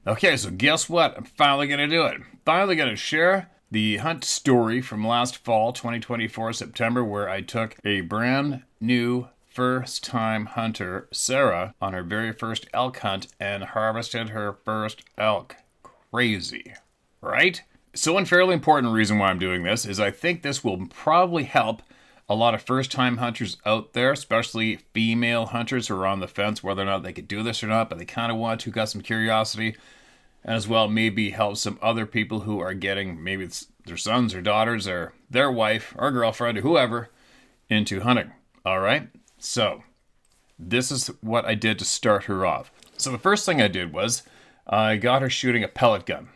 Okay, so guess what? I'm finally going to do it. Finally going to share the hunt story from last fall, 2024, September, where I took a brand new first time hunter, Sarah, on her very first elk hunt and harvested her first elk. Crazy, right? So, one fairly important reason why I'm doing this is I think this will probably help a lot of first time hunters out there, especially female hunters who are on the fence whether or not they could do this or not, but they kind of want to, got some curiosity, and as well maybe help some other people who are getting maybe it's their sons or daughters or their wife or girlfriend or whoever into hunting. All right, so this is what I did to start her off. So the first thing I did was I got her shooting a pellet gun,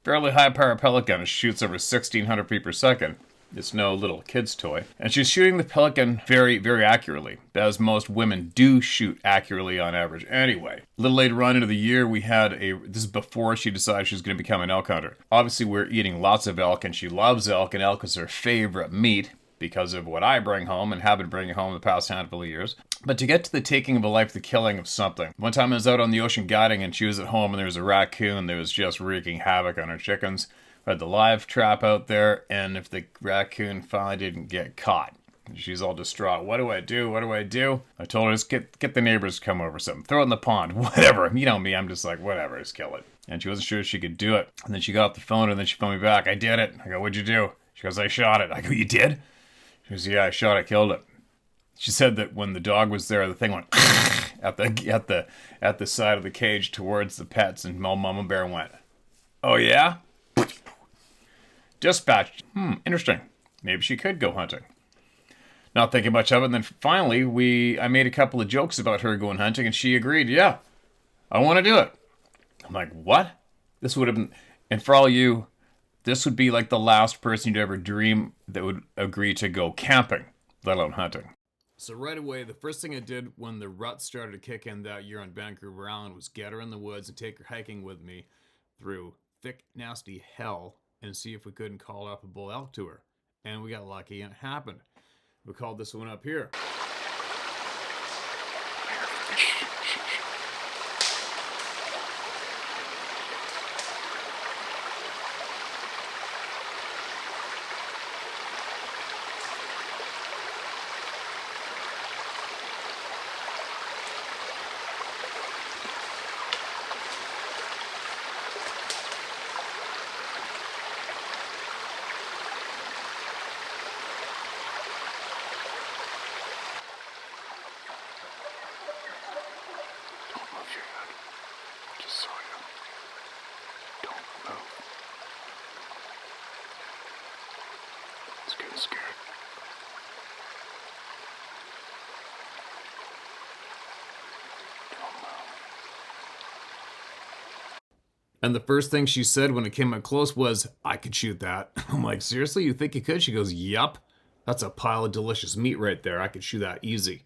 fairly high power pellet gun. It shoots over 1600 feet per second. It's no little kid's toy. And she's shooting the pellet gun very, very accurately, as most women do shoot accurately on average anyway. A little later on into the year, we had this is before she decided she was going to become an elk hunter. Obviously, we're eating lots of elk, and she loves elk, and elk is her favorite meat because of what I bring home and have been bringing home the past handful of years. But to get to the taking of a life, the killing of something. One time I was out on the ocean guiding, and she was at home, and there was a raccoon that was just wreaking havoc on her chickens. We had the live trap out there, and if the raccoon finally didn't get caught, she's all distraught. What do I do? What do I do? I told her, just get the neighbors to come over, something. Throw it in the pond, whatever. You know me, I'm just like, whatever, just kill it. And she wasn't sure she could do it. And then she got off the phone, and then she phoned me back. I did it. I go, what'd you do? She goes, I shot it. I go, you did? She goes, yeah, I shot it, killed it. She said that when the dog was there, the thing went at the side of the cage towards the pets, and Mama Bear went, oh yeah? Dispatched. Interesting. Maybe she could go hunting. Not thinking much of it. And then finally, I made a couple of jokes about her going hunting, and she agreed. Yeah, I want to do it. I'm like, what? This would have been, and for all you, this would be like the last person you'd ever dream that would agree to go camping, let alone hunting. So right away, the first thing I did when the rut started to kick in that year on Vancouver Island was get her in the woods and take her hiking with me through thick, nasty hell and see if we couldn't call up a bull elk to her. And we got lucky and it happened. We called this one up here. Scared. And the first thing she said when it came up close was, I could shoot that. I'm like, seriously? You think you could? She goes, yup. That's a pile of delicious meat right there. I could shoot that easy.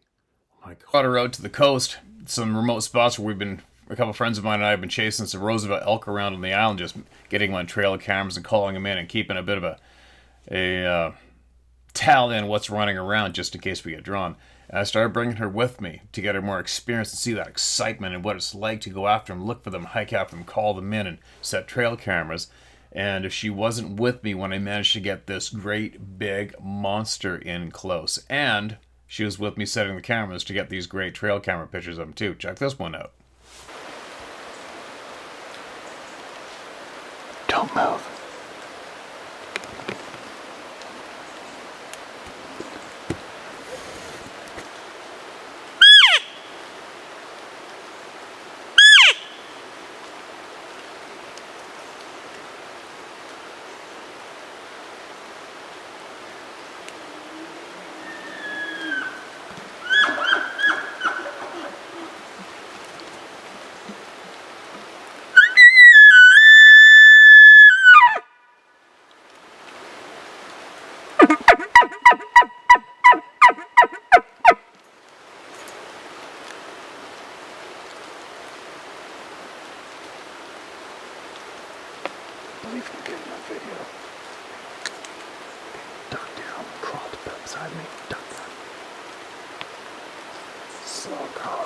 I'm like, got her out to the coast, some remote spots where a couple of friends of mine and I have been chasing some Roosevelt elk around on the island, just getting them on trail cameras and calling them in and keeping a bit of a tally on what's running around just in case we get drawn. And I started bringing her with me to get her more experience and see that excitement and what it's like to go after them, look for them, hike after them, call them in, and set trail cameras. And if she wasn't with me when I managed to get this great big monster in close, and she was with me setting the cameras to get these great trail camera pictures of them too. Check this one out. Don't move. believe I'm getting a video. Duck down, crawl beside me, duck down. Slow crawl.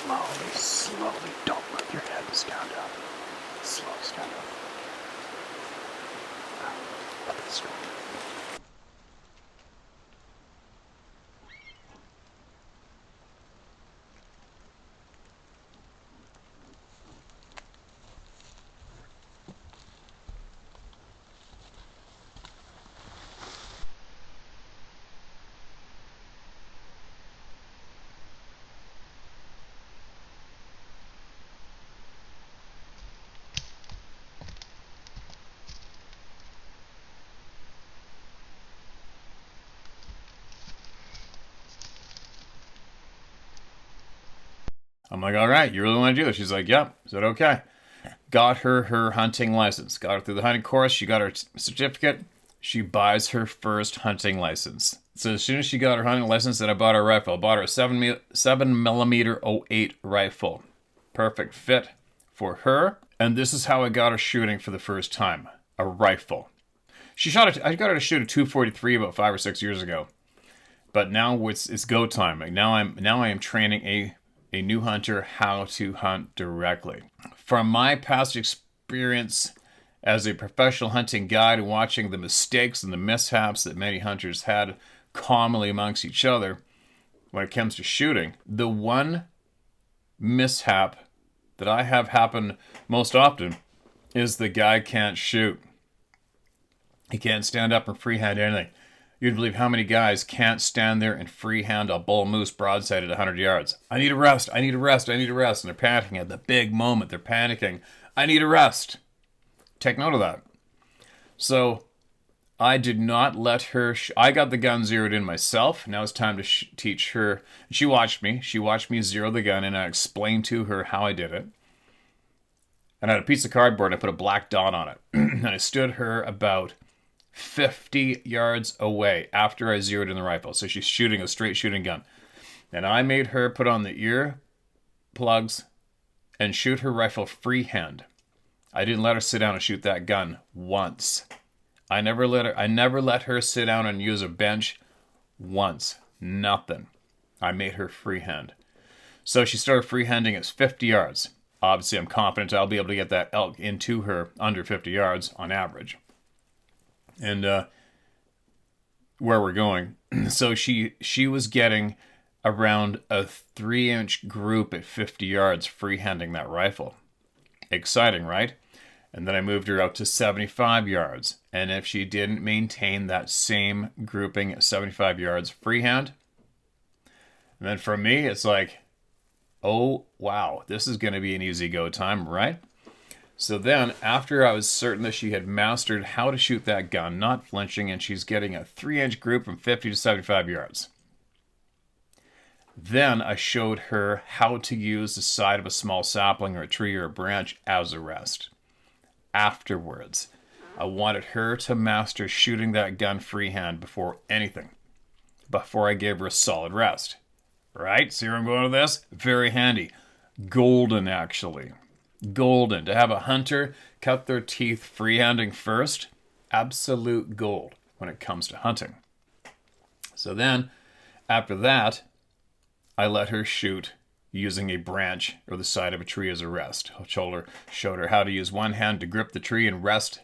Slowly, slowly. Don't move your head and stand up. Slowly stand up. Look at the screen. I'm like, all right, you really want to do this? She's like, yep. I said, okay. Got her hunting license. Got her through the hunting course. She got her certificate. She buys her first hunting license. So as soon as she got her hunting license, then I bought her a rifle. I bought her a 7mm 08 rifle. Perfect fit for her. And this is how I got her shooting for the first time. A rifle. I got her to shoot a 243 about 5 or 6 years ago. But now it's go time. Like now I am training a new hunter how to hunt directly. From my past experience as a professional hunting guide and watching the mistakes and the mishaps that many hunters had commonly amongst each other when it comes to shooting, the one mishap that I have happen most often is the guy can't shoot. He can't stand up and freehand anything. You'd believe how many guys can't stand there and freehand a bull moose broadside at 100 yards. I need a rest, I need a rest, I need a rest. And they're panicking at the big moment. They're panicking. I need a rest. Take note of that. So I did not let her... I got the gun zeroed in myself. Now it's time to teach her. She watched me. She watched me zero the gun, and I explained to her how I did it. And I had a piece of cardboard, and I put a black dot on it. And I stood her about 50 yards away after I zeroed in the rifle. So she's shooting a straight shooting gun. And I made her put on the ear plugs and shoot her rifle freehand. I didn't let her sit down and shoot that gun once. I never let her sit down and use a bench once. Nothing. I made her freehand. So she started freehanding at 50 yards. Obviously, I'm confident I'll be able to get that elk into her under 50 yards on average. And where we're going. So she was getting around a 3-inch group at 50 yards freehanding that rifle. Exciting, right? And then I moved her out to 75 yards. And if she didn't maintain that same grouping at 75 yards freehand, and then for me, it's like, oh, wow, this is going to be an easy go time, right? So then, after I was certain that she had mastered how to shoot that gun, not flinching, and she's getting a 3-inch group from 50 to 75 yards. Then I showed her how to use the side of a small sapling or a tree or a branch as a rest. Afterwards, I wanted her to master shooting that gun freehand before anything. Before I gave her a solid rest. Right? See where I'm going with this? Very handy. Golden, actually. Golden. To have a hunter cut their teeth freehanding first, absolute gold when it comes to hunting. So then, after that, I let her shoot using a branch or the side of a tree as a rest. I showed her how to use one hand to grip the tree and rest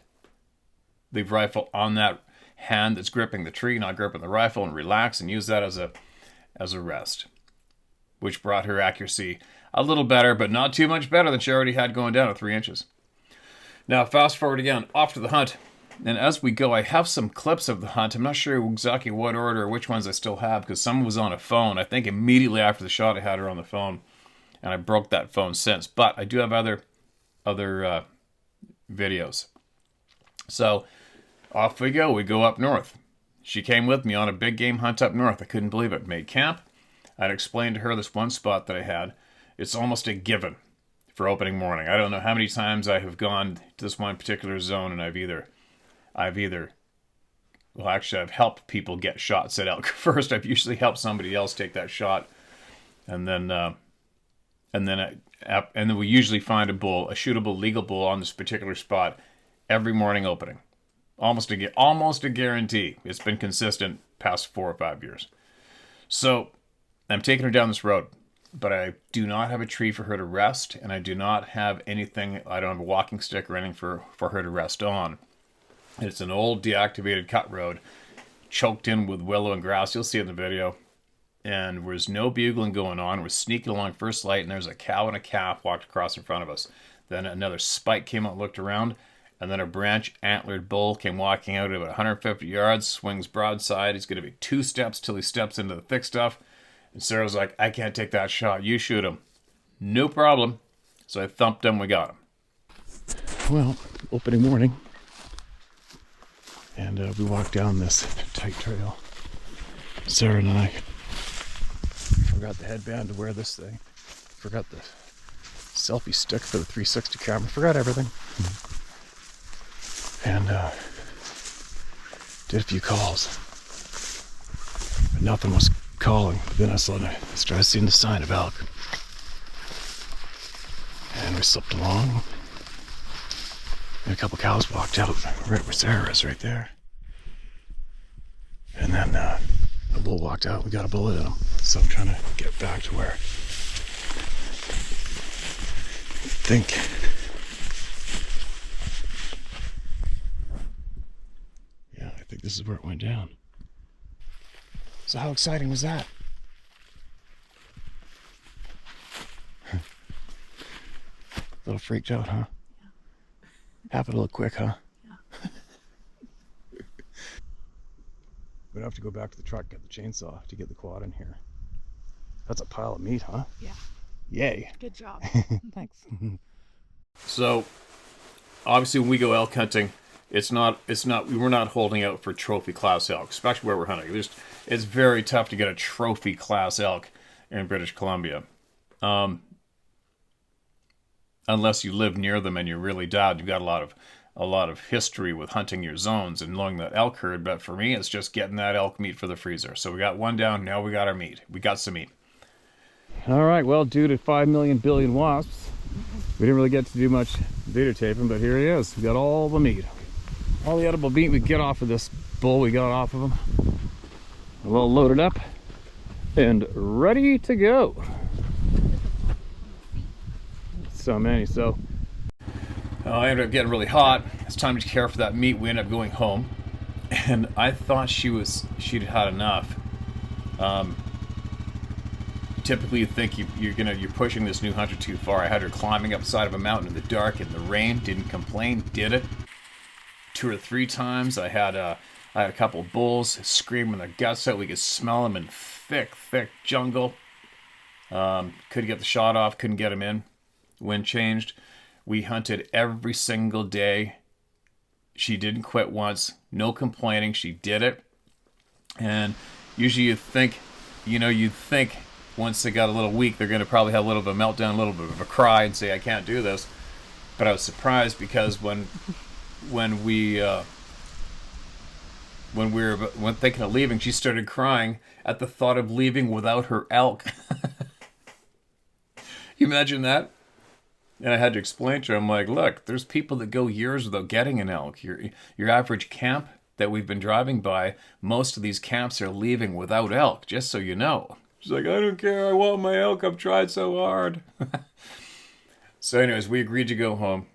the rifle on that hand that's gripping the tree, not gripping the rifle, and relax and use that as a rest, which brought her accuracy a little better, but not too much better than she already had going down at 3 inches. Now, fast forward again, off to the hunt. And as we go, I have some clips of the hunt. I'm not sure exactly what order or which ones I still have, because some was on a phone. I think immediately after the shot, I had her on the phone, and I broke that phone since. But I do have other videos. So off we go. We go up north. She came with me on a big game hunt up north. I couldn't believe it. Made camp. I'd explained to her this one spot that I had. It's almost a given for opening morning. I don't know how many times I have gone to this one particular zone, and I've helped people get shots at elk first. I've usually helped somebody else take that shot, and then we usually find a shootable legal bull on this particular spot every morning opening. Almost a guarantee. It's been consistent past 4 or 5 years. So I'm taking her down this road. but I do not have a tree for her to rest, and I do not have anything, I don't have a walking stick or anything for her to rest on. It's an old deactivated cut road, choked in with willow and grass. You'll see it in the video. And there's no bugling going on. We're sneaking along first light, and there's a cow and a calf walked across in front of us. Then another spike came out, looked around, and then a branch antlered bull came walking out at about 150 yards, swings broadside. He's going to be 2 steps till he steps into the thick stuff. And Sarah's like, I can't take that shot. You shoot him. No problem. So I thumped him. We got him. Well, opening morning. And we walked down this tight trail. Sarah and I forgot the headband to wear this thing. Forgot the selfie stick for the 360 camera. Forgot everything. And did a few calls. But nothing was calling. But then I started seeing the sign of elk. And we slipped along. And a couple cows walked out right where Sarah is, right there. And then a bull walked out. We got a bullet in him. So I'm trying to get back to where I think. Yeah, I think this is where it went down. So how exciting was that? A little freaked out, huh? Happened a little quick, huh? Yeah. We'd have to go back to the truck, get the chainsaw to get the quad in here. That's a pile of meat, huh? Yeah. Yay. Good job. Thanks. So, obviously, when we go elk hunting, we're not holding out for trophy class elk, especially where we're hunting. It's very tough to get a trophy class elk in British Columbia. Unless you live near them and you're really dialed, you've got a lot of history with hunting your zones and knowing the elk herd. But for me, it's just getting that elk meat for the freezer. So we got one down. Now we got our meat. We got some meat. All right. Well, due to 5 million billion wasps, we didn't really get to do much videotaping, but here he is. We got all the meat, all the edible meat we get off of this bull. We got off of him. Well loaded up and ready to go. So many. So I ended up getting really hot. It's time to care for that meat. We ended up going home, and I thought she'd had enough. Typically, you think you're pushing this new hunter too far. I had her climbing up the side of a mountain in the dark in the rain. Didn't complain. Did it 2 or 3 times. I had a couple bulls screaming their guts out. We could smell them in thick jungle. Couldn't get the shot off. Couldn't get them in. Wind changed. We hunted every single day. She didn't quit once. No complaining. She did it. And usually you'd think once they got a little weak, they're going to probably have a little bit of a meltdown, a little bit of a cry and say, I can't do this. But I was surprised because when we were thinking of leaving, she started crying at the thought of leaving without her elk. You imagine that? And I had to explain to her, I'm like, look, there's people that go years without getting an elk. Your average camp that we've been driving by, most of these camps are leaving without elk, just so you know. She's like, I don't care, I want my elk, I've tried so hard. So anyways, we agreed to go home,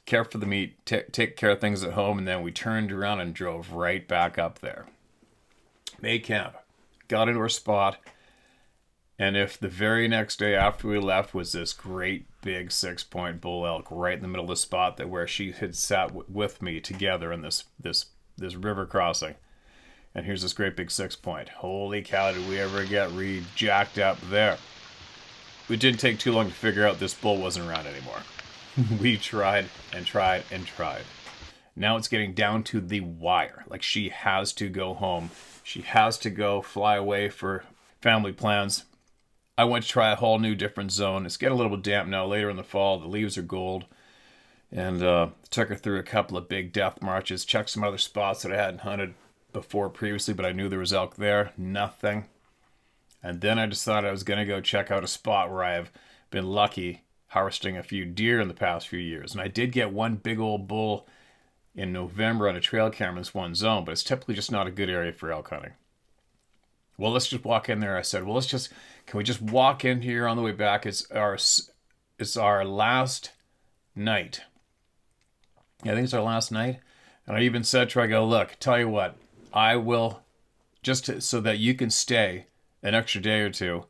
care for the meat, take care of things at home, and then we turned around and drove right back up there. Made camp, got into our spot, and if the very next day after we left was this great big 6-point bull elk right in the middle of the spot that where she had sat with me together in this river crossing, and here's this great big 6-point. Holy cow, did we ever get jacked up there. It didn't take too long to figure out this bull wasn't around anymore. We tried and tried and tried. Now it's getting down to the wire. Like, she has to go home. She has to go fly away for family plans. I went to try a whole new different zone. It's getting a little bit damp now. Later in the fall, the leaves are gold. And took her through a couple of big death marches. Checked some other spots that I hadn't hunted before previously, but I knew there was elk there. Nothing. And then I decided I was going to go check out a spot where I have been lucky harvesting a few deer in the past few years. And I did get one big old bull in November on a trail camera in this one zone, but it's typically just not a good area for elk hunting. well, let's just walk in there. I said, well, can we just walk in here on the way back? It's our last night. I think it's our last night. And I even said to her, I go, look, tell you what, I will, so that you can stay an extra day or two,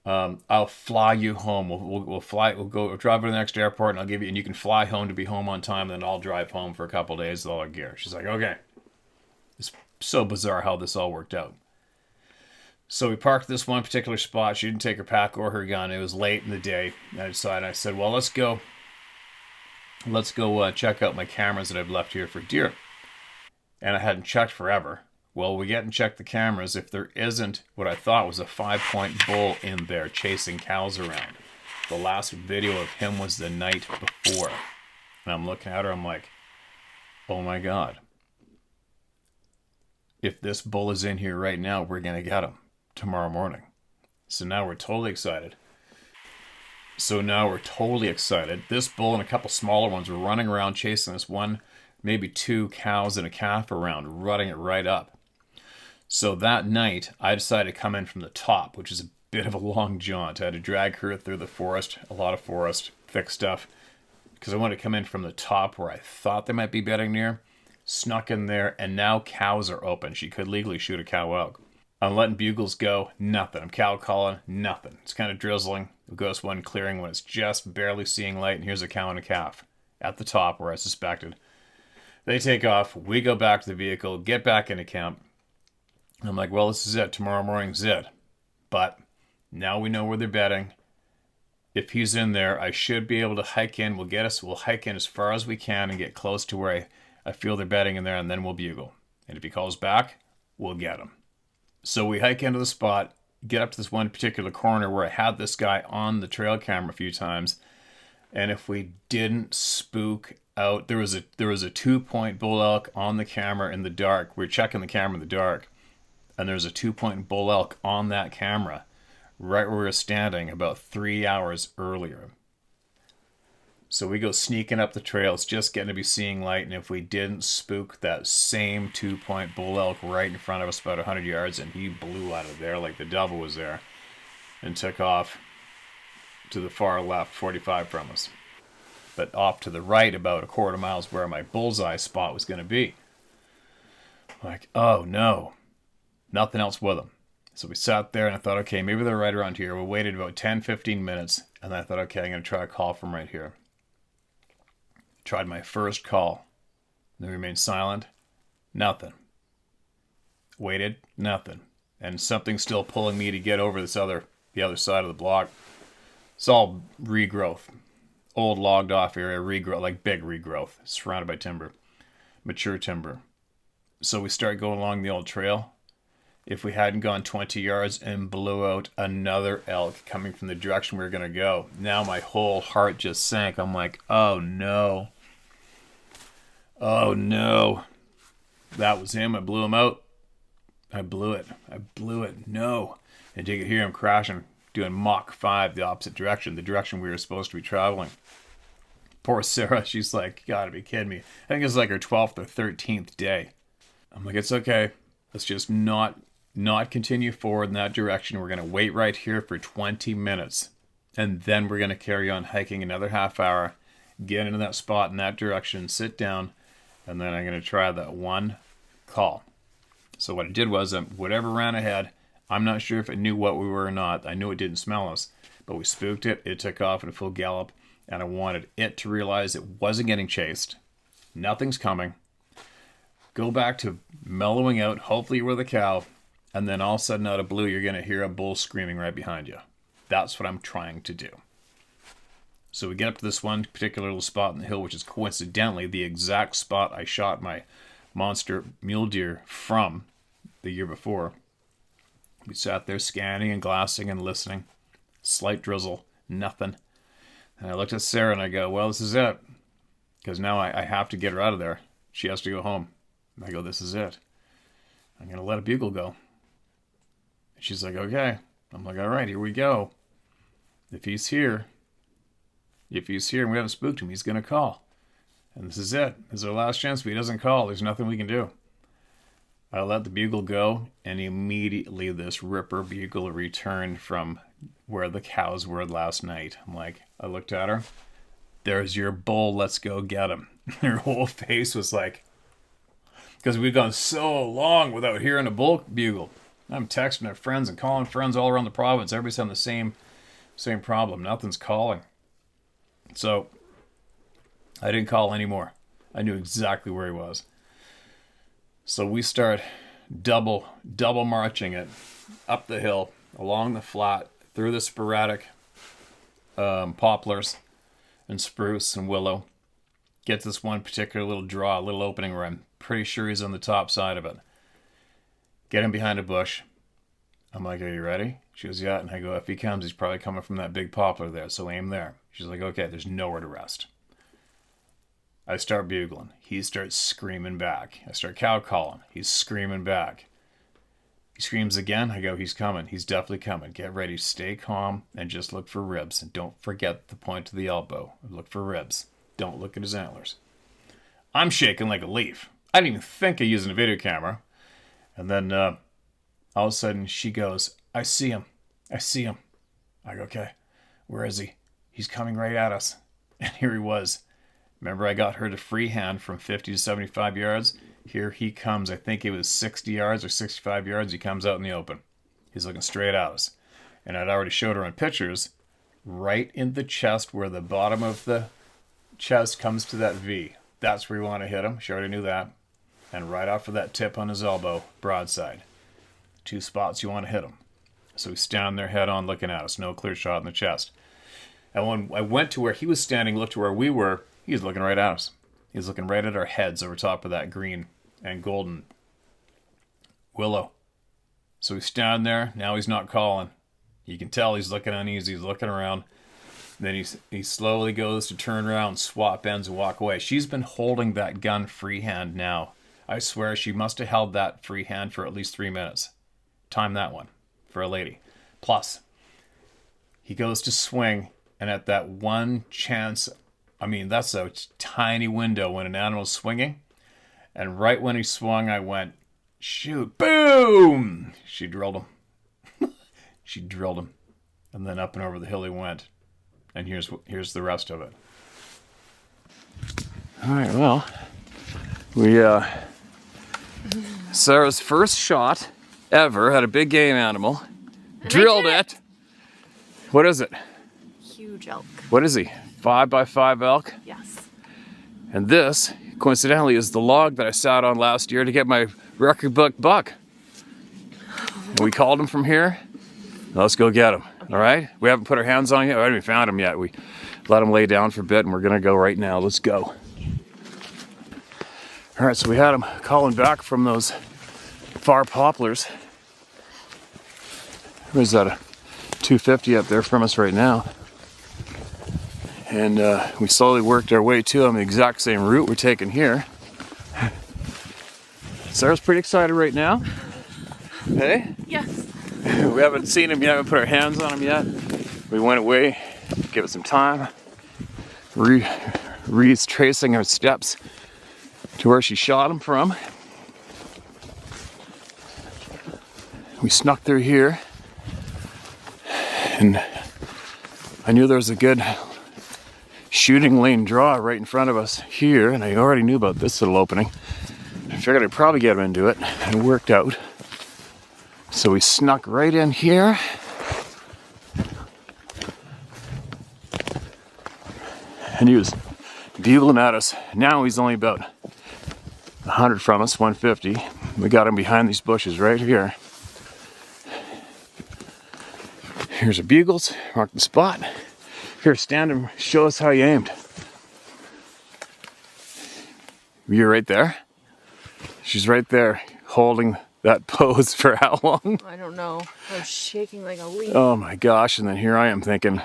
I'll fly you home. We'll drive to the next airport, and I'll give you, and you can fly home to be home on time. And then I'll drive home for a couple of days with all our gear. She's like, okay. It's so bizarre how this all worked out. So we parked this one particular spot. She didn't take her pack or her gun. It was late in the day. And I said, well, let's go check out my cameras that I've left here for deer. And I hadn't checked forever. Well, we get and check the cameras. If there isn't what I thought was a 5-point bull in there chasing cows around. The last video of him was the night before. And I'm looking at her, I'm like, oh my God. If this bull is in here right now, we're going to get him tomorrow morning. So now we're totally excited. This bull and a couple smaller ones were running around chasing this one, maybe 2 cows and a calf around, running it right up. So that night, I decided to come in from the top, which is a bit of a long jaunt. I had to drag her through the forest, a lot of forest, thick stuff, because I wanted to come in from the top where I thought they might be bedding near. Snuck in there, and now cows are open. She could legally shoot a cow out. I'm letting bugles go, nothing. I'm cow calling, nothing. It's kind of drizzling. It goes one clearing when it's just barely seeing light, and here's a cow and a calf at the top where I suspected. They take off. We go back to the vehicle, get back into camp. I'm like, well, this is it. Tomorrow morning's it. But now we know where they're bedding. If he's in there, I should be able to hike in. We'll hike in as far as we can and get close to where I feel they're bedding in there, and then we'll bugle. And if he calls back, we'll get him. So we hike into the spot, get up to this one particular corner where I had this guy on the trail camera a few times. And if we didn't spook out, there was a 2-point bull elk on the camera in the dark. We were checking the camera in the dark. And there's a 2-point bull elk on that camera right where we were standing about 3 hours earlier. So we go sneaking up the trail. It's just getting to be seeing light. And if we didn't spook that same 2-point bull elk right in front of us about 100 yards, and he blew out of there like the devil was there and took off to the far left, 45 from us. But off to the right about a quarter mile is where my bullseye spot was going to be. Like, oh no. Nothing else with them. So we sat there and I thought, okay, maybe they're right around here. We waited about 10-15 minutes and I thought, okay, I'm going to try a call from right here. Tried my first call. They remained silent. Nothing. Waited. Nothing. And something's still pulling me to get over the other side of the block. It's all regrowth. Old logged off area, regrowth, like big regrowth, surrounded by timber. Mature timber. So we start going along the old trail. If we hadn't gone 20 yards and blew out another elk coming from the direction we were going to go. Now my whole heart just sank. I'm like, oh no. Oh no. That was him. I blew him out. I blew it. No. And you could hear him crashing, doing Mach 5 the opposite direction, the direction we were supposed to be traveling. Poor Sarah. She's like, you gotta be kidding me. I think it's like her 12th or 13th day. I'm like, it's okay. Let's just not continue forward in that direction. We're going to wait right here for 20 minutes. And then we're going to carry on hiking another half hour, get into that spot in that direction, sit down, and then I'm going to try that one call. So what I did was, whatever ran ahead, I'm not sure if it knew what we were or not. I knew it didn't smell us, but we spooked it. It took off in a full gallop, and I wanted it to realize it wasn't getting chased. Nothing's coming. Go back to mellowing out, hopefully you're with a cow, and then all of a sudden out of blue, you're going to hear a bull screaming right behind you. That's what I'm trying to do. So we get up to this one particular little spot in the hill, which is coincidentally the exact spot I shot my monster mule deer from the year before. We sat there scanning and glassing and listening. Slight drizzle, nothing. And I looked at Sarah and I go, well, this is it. Because now I have to get her out of there. She has to go home. I go, this is it. I'm going to let a bugle go. And she's like, okay. I'm like, all right, here we go. If he's here and we haven't spooked him, he's going to call. And this is it. This is our last chance. If he doesn't call, there's nothing we can do. I let the bugle go, and immediately this ripper bugle returned from where the cows were last night. I'm like, I looked at her. There's your bull. Let's go get him. Her whole face was like, because we've gone so long without hearing a bull bugle. I'm texting our friends and calling friends all around the province. Everybody's having the same problem. Nothing's calling. So I didn't call anymore. I knew exactly where he was. So we start double marching it up the hill, along the flat, through the sporadic poplars and spruce and willow. Get to this one particular little draw, a little opening where I'm pretty sure he's on the top side of it. Get him behind a bush. I'm like, are you ready? She goes, yeah. And I go, if he comes, he's probably coming from that big poplar there, so aim there. She's like, okay, there's nowhere to rest. I start bugling. He starts screaming back. I start cow calling. He's screaming back. He screams again. I go, he's coming. He's definitely coming. Get ready. Stay calm and just look for ribs. And don't forget the point to the elbow. Look for ribs. Don't look at his antlers. I'm shaking like a leaf. I didn't even think of using a video camera. And then all of a sudden she goes, I see him. I see him. I go, okay, where is he? He's coming right at us. And here he was. Remember, I got her to freehand from 50 to 75 yards. Here he comes. I think it was 60 yards or 65 yards. He comes out in the open. He's looking straight at us. And I'd already showed her on pictures, right in the chest where the bottom of the chest comes to that V. That's where you want to hit him. She already knew that. And right off of that tip on his elbow, broadside. 2 spots you want to hit him. So he's standing there head on looking at us. No clear shot in the chest. And when I went to where he was standing, looked to where we were, he was looking right at us. He was looking right at our heads over top of that green and golden willow. So he's standing there. Now he's not calling. You can tell he's looking uneasy. He's looking around. Then he slowly goes to turn around, swap ends, and walk away. She's been holding that gun freehand now. I swear she must have held that freehand for at least 3 minutes. Time that one for a lady. Plus, he goes to swing, and at that one chance, I mean, that's a tiny window when an animal's swinging. And right when he swung, I went, shoot, boom! She drilled him. She drilled him. And then up and over the hill he went. And here's the rest of it. All right, well, Sarah's first shot ever had a big game animal. And drilled it. What is it? Huge elk. What is he? 5x5 elk? Yes. And this, coincidentally, is the log that I sat on last year to get my record book buck. And we called him from here. Now let's go get him. All right? We haven't put our hands on him yet. We haven't even found him yet. We let him lay down for a bit, and we're going to go right now. Let's go. All right, so we had him calling back from those far poplars. There's that a 250 up there from us right now. And we slowly worked our way to him, the exact same route we're taking here. Sarah's pretty excited right now. Hey? Yes. We haven't seen him yet, haven't put our hands on him yet. We went away, give it some time, retracing our steps to where she shot him from. We snuck through here, and I knew there was a good shooting lane draw right in front of us here, and I already knew about this little opening. I figured I'd probably get him into it, and it worked out. So we snuck right in here. And he was bugling at us. Now he's only about 100 from us, 150. We got him behind these bushes right here. Here's our bugles, mark the spot. Here, stand and show us how you aimed. You're right there. She's right there, holding that pose for how long? I don't know. I was shaking like a leaf. Oh my gosh, and then here I am thinking,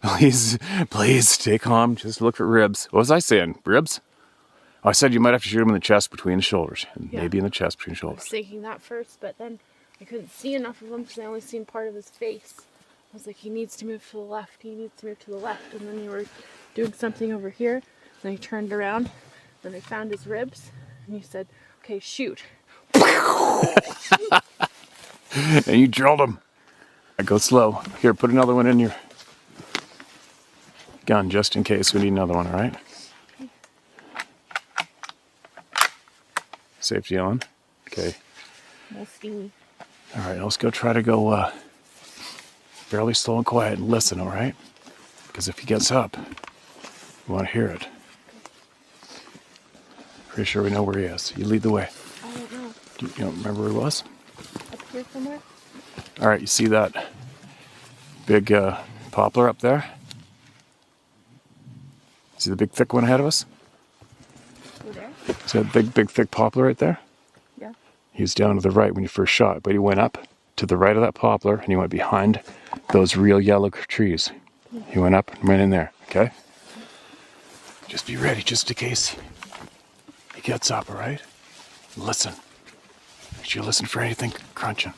please stay calm, just look for ribs. What was I saying? Ribs? Oh, I said you might have to shoot him in the chest between the shoulders. Yeah. Maybe in the chest between the I shoulders. was thinking that first, but then I couldn't see enough of him because I only seen part of his face. I was like, he needs to move to the left, he needs to move to the left. And then you were doing something over here, then he turned around, then I found his ribs, And you said, okay, shoot. And you drilled him. Go slow. Here, put another one in your gun just in case we need another one, all right? Safety on. Okay. No steamy. All right, let's go try to go fairly slow and quiet and listen, all right? Because if he gets up, we want to hear it. Pretty sure we know where he is. You lead the way. I don't know. You don't remember where he was? Up here somewhere? All right, you see that big poplar up there? See the big thick one ahead of us? Over there? See that big thick poplar right there? Yeah. He was down to the right when you first shot, but he went up to the right of that poplar and he went behind those real yellow trees. He went up and went in there, okay? Just be ready just in case he gets up, all right? Listen. Make sure you listen for anything crunching.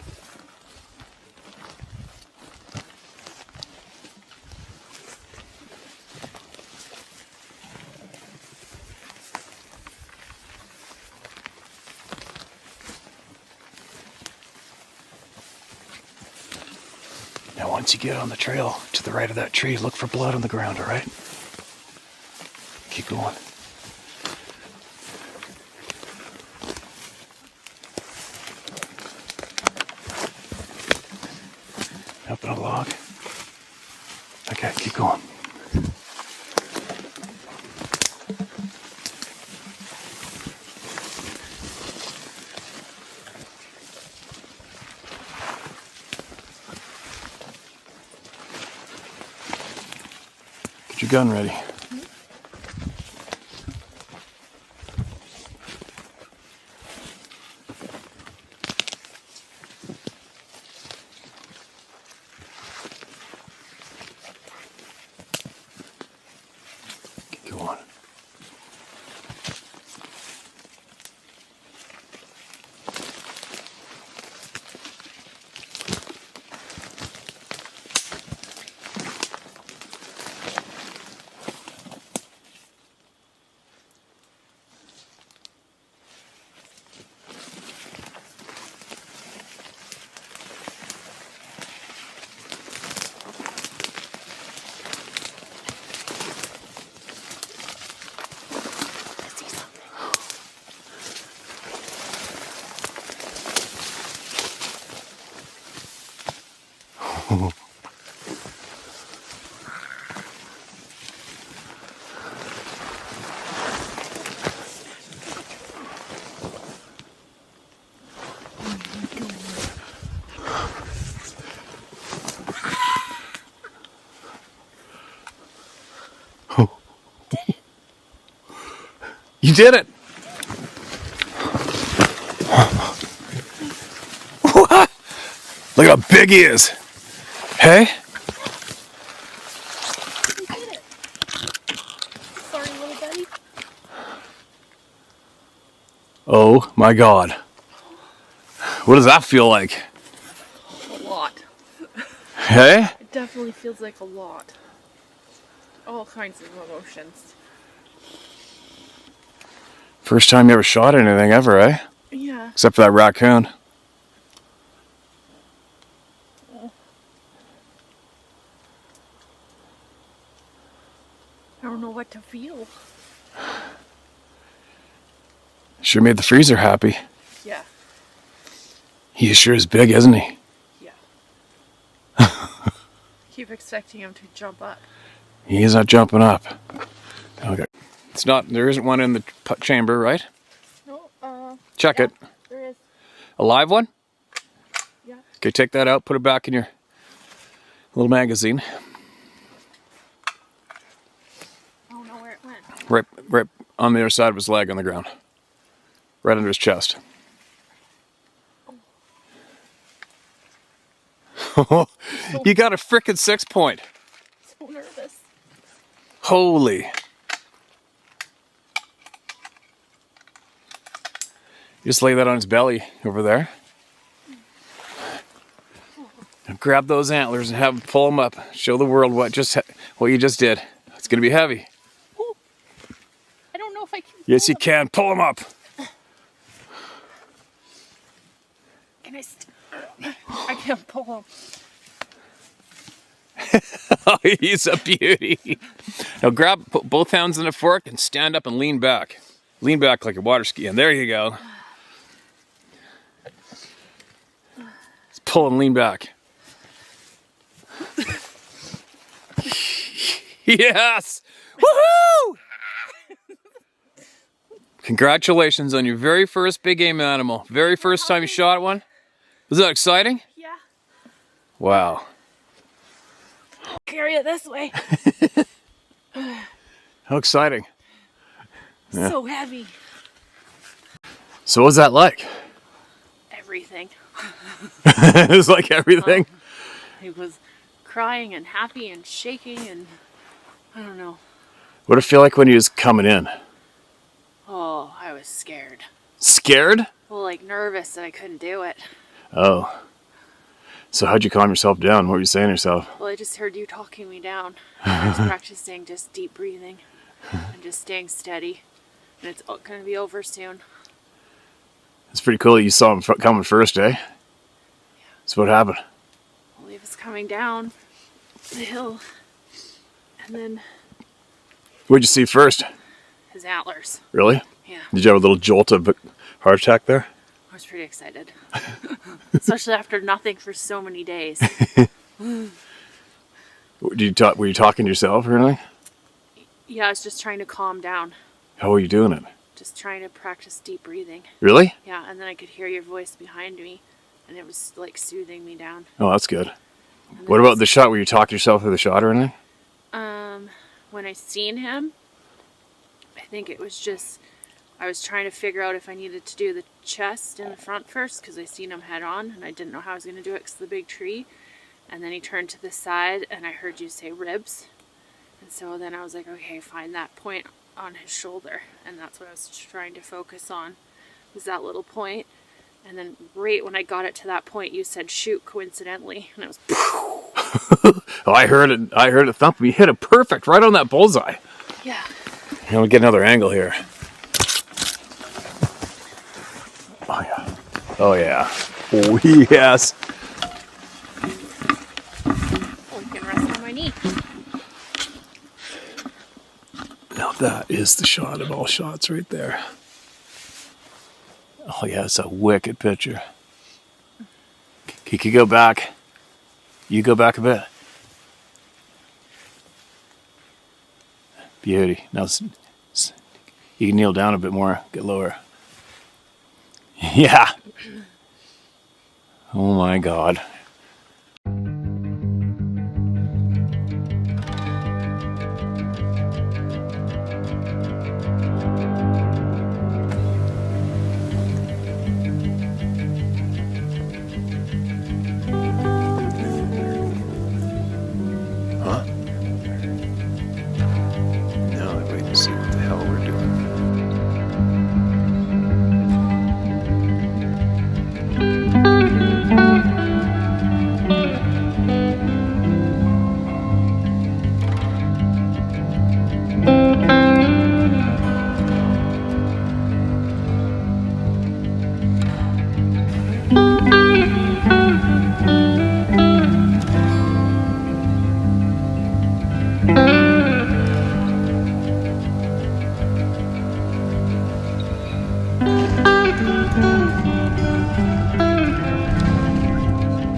Now, once you get on the trail to the right of that tree, look for blood on the ground, all right? Keep going. Up in a log. Okay, keep going. Get your gun ready. Keep going. You did it! What? Look how big he is! Hey? You did it! Sorry, little buddy. Oh my God. What does that feel like? A lot. Hey? It definitely feels like a lot. All kinds of emotions. First time you ever shot anything ever, eh? Yeah. Except for that raccoon. I don't know what to feel. Sure made the freezer happy. Yeah. He sure is big, isn't he? Yeah. Keep expecting him to jump up. He's not jumping up. Okay. It's not, there isn't one in the chamber, right? No, Check yeah, it. there is. A live one? Yeah. Okay, take that out, put it back in your little magazine. I don't know where it went. Right on the other side of his leg on the ground. Right under his chest. You got a frickin' 6-point. So nervous. Holy. Just lay that on his belly over there. And grab those antlers and have him pull them up. Show the world what you just did. It's gonna be heavy. Ooh. I don't know if I can. Yes, you can. Pull them up. I can't pull him. Oh, he's a beauty. Now put both hands on a fork and stand up and lean back. Lean back like a water ski, and there you go. Just pull and lean back. Yes! Woohoo! Congratulations on your very first big game animal. Very first time you shot one. Was that exciting? Yeah. Wow. Carry it this way. How exciting. Yeah. So heavy. So what was that like? Everything. It was like everything. He was crying and happy and shaking and I don't know. What did it feel like when he was coming in? Oh, I was scared. Scared? Well, like nervous that I couldn't do it. Oh. So how'd you calm yourself down? What were you saying to yourself? Well, I just heard you talking me down. I was practicing just deep breathing and just staying steady. And it's going to be over soon. It's pretty cool that you saw him coming first, eh? Yeah. So what happened? Well, he was coming down the hill. And then What'd you see first? his antlers. Really? Yeah. Did you have a little jolt of heart attack there? I was pretty excited. Especially after nothing for so many days. Were you talking to yourself or anything? Yeah, I was just trying to calm down. How were you doing it? Just trying to practice deep breathing. Really? Yeah, and then I could hear your voice behind me. And it was like soothing me down. Oh, that's good. What about the shot? Were you talking to yourself through the shot or anything? When I seen him, I think it was just, I was trying to figure out if I needed to do the chest in the front first because I seen him head on and I didn't know how I was going to do it because of the big tree. And then he turned to the side and I heard you say ribs. And so then I was like, okay, find that point on his shoulder. And that's what I was trying to focus on, was that little point. And then right when I got it to that point, you said shoot coincidentally. And it was Oh, I heard it thump. You hit it perfect right on that bullseye. yeah. Here, let me get another angle here. Oh yeah. Oh yeah. Oh yes. Oh, you can rest on my knee. Now that is the shot of all shots right there. Oh yeah, it's a wicked picture. Can you go back? You go back a bit. Beauty. Now you can kneel down a bit more, get lower. Yeah. Oh my God. See what the hell we're doing.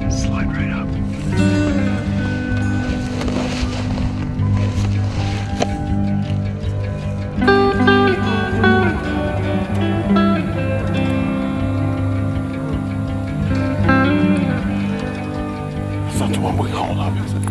Slide right up. That's not the one we called up, is it?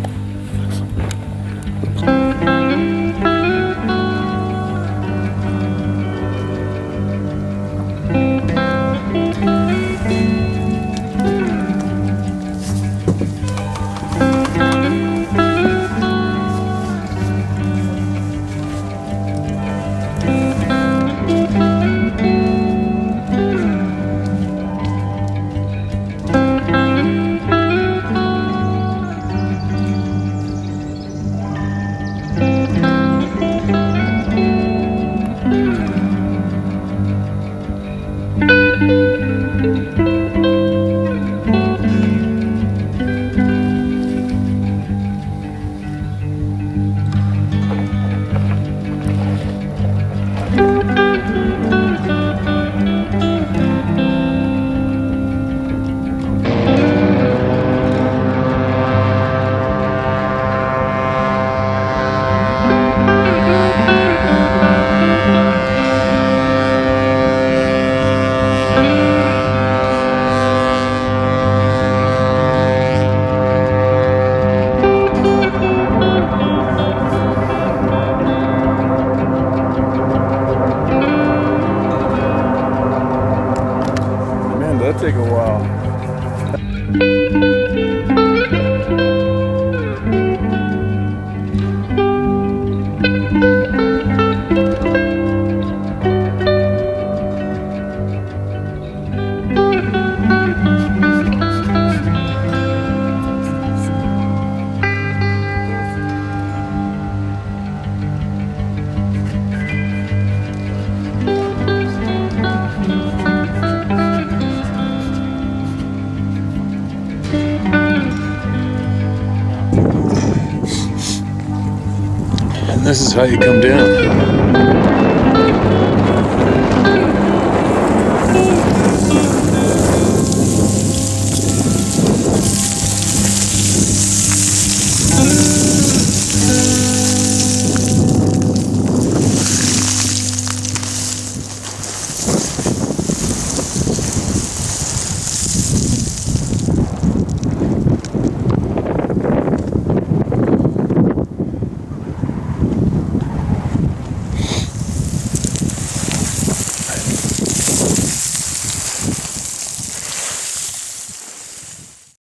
And this is how you come down.